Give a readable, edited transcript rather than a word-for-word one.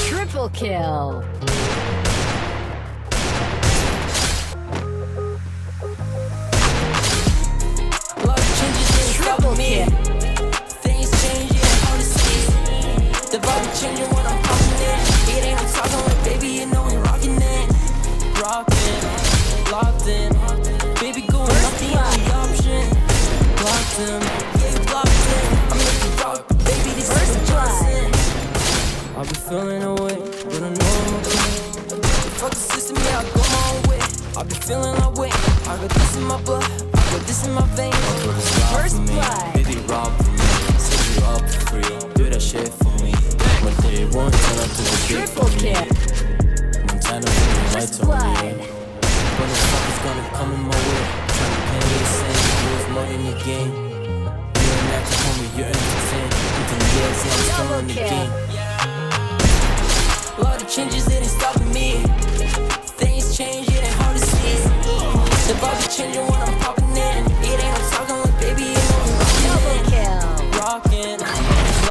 Triple kill. Triple kill. Things changing, honestly. The vibe changing when I'm popping in. It ain't I'm talking like, baby, you know we rocking it. Rocking, locked in. Baby going up the only option. Blocked him, yeah, blocked him. I'm looking rock, baby, this is Johnson. I'll be feeling away, but I know I'm okay. Fuck the system, yeah, I go my own way. I'll be feeling like way. I got this in my blood, I got this in my veins. First blood. Baby, rob for me, set you up for free. Do that shit for me. One day, one turn up to the big for Triple me. kill. Montana, right First on blood. me. When the fuck is gonna come in my way? Tryna play me the same, you was more than your game. You're an actor, homie, you're entertained. You can years, yeah, I'm still Double in the kill. game. A lot of changes that